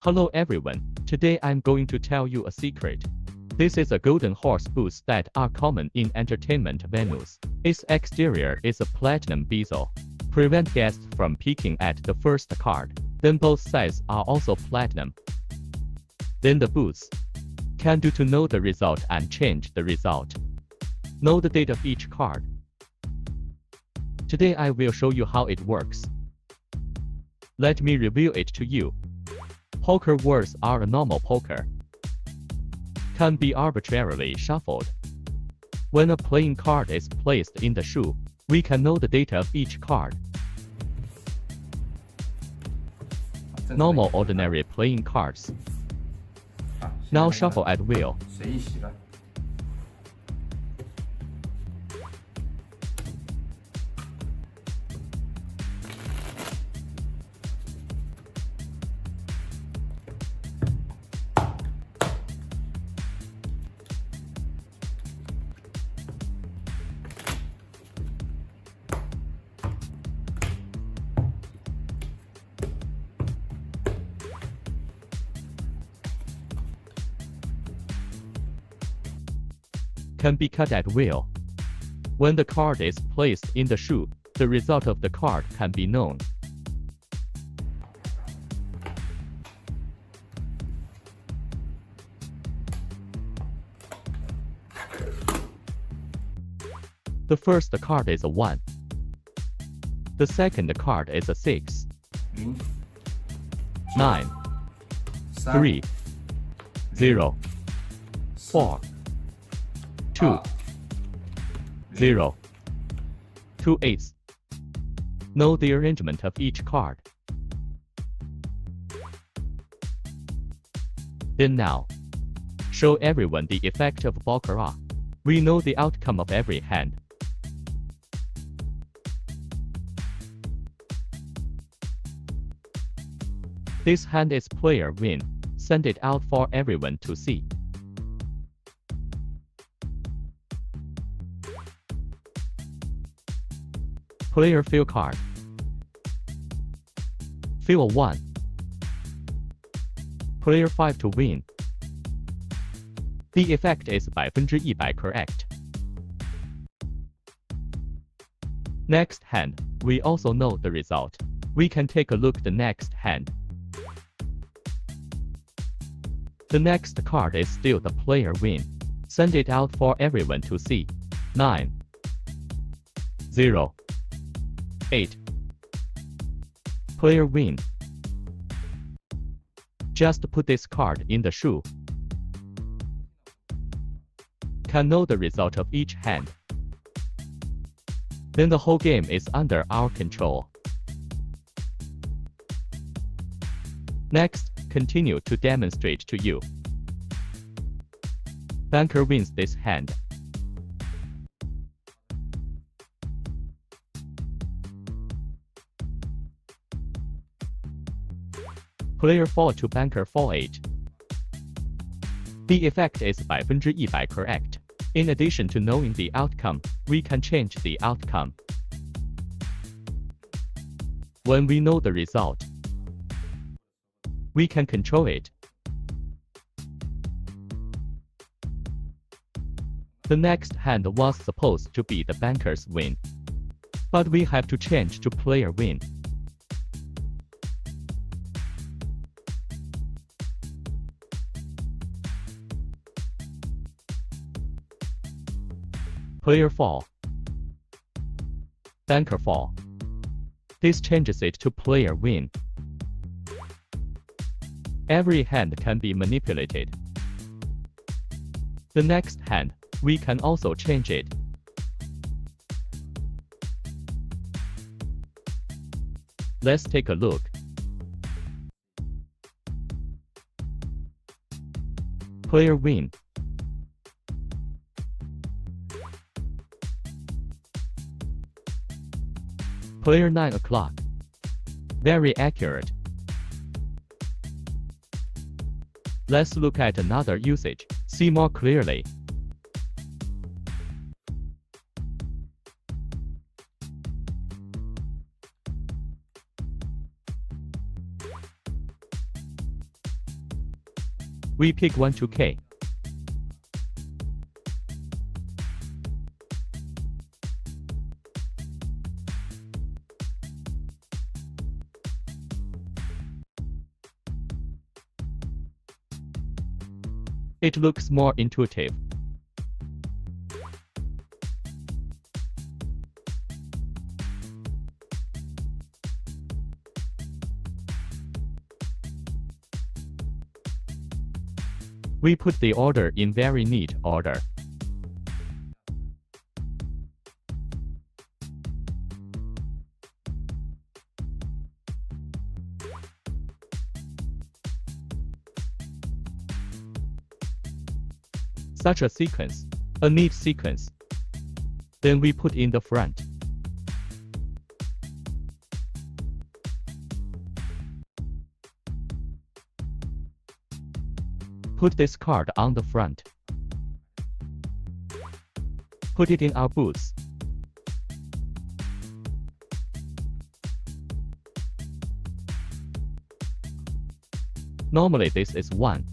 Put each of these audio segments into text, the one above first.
Hello everyone, today I'm going to tell you a secret. This is a golden horse booth that are common in entertainment venues. Its exterior is a platinum bezel. Prevent guests from peeking at the first card. Then both sides are also platinum. Then the booth can do to know the result and change the result. Know the date of each card. Today I will show you how it works. Let me reveal it to you. Poker words are a normal poker. Can be arbitrarily shuffled. When a playing card is placed in the shoe, we can know the data of each card. Normal ordinary playing cards. Now shuffle at will. Can be cut at will. When the card is placed in the shoe, the result of the card can be known. The first card is a 1. The second card is a 6. 9. 3. 0. 4. 2. 0. 2 8s. Know the arrangement of each card. Then now, show everyone the effect of baccarat. We know the outcome of every hand. This hand is player win. Send it out for everyone to see. Player fill card. Fill a 1. Player 5 to win. The effect is 100% correct. Next hand, we also know the result. We can take a look the next hand. The next card is still the player win. Send it out for everyone to see. 9. 0. 8. Player win. Just put this card in the shoe. Can know the result of each hand. Then the whole game is under our control. Next, continue to demonstrate to you. Banker wins this hand. Player 4 to banker 4-8. The effect is 100% correct. In addition to knowing the outcome, we can change the outcome. When we know the result, we can control it. The next hand was supposed to be the banker's win, but we have to change to player win. Player 4. Banker 4. This changes it to player win. Every hand can be manipulated. The next hand, we can also change it. Let's take a look. Player win. Player 9 o'clock. Very accurate. Let's look at another usage. See more clearly. We pick 1 to K. It looks more intuitive. We put the order in very neat order. Such a sequence, a neat sequence. Then we put in the front. Put this card on the front. Put it in our booth. Normally this is 1.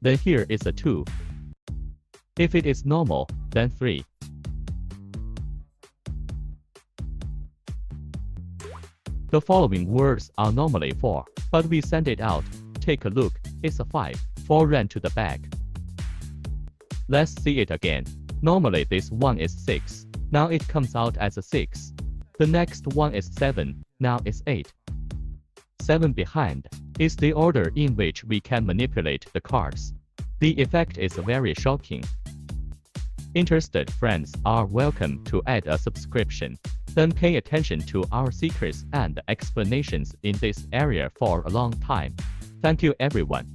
Then here is a 2. If it is normal, then 3. The following words are normally 4, but we send it out. Take a look, it's a 5. 4 ran to the back. Let's see it again. Normally this one is 6. Now it comes out as a 6. The next one is 7. Now it's 8. 7 behind is the order in which we can manipulate the cards. The effect is very shocking. Interested friends are welcome to add a subscription. Then pay attention to our secrets and explanations in this area for a long time. Thank you everyone.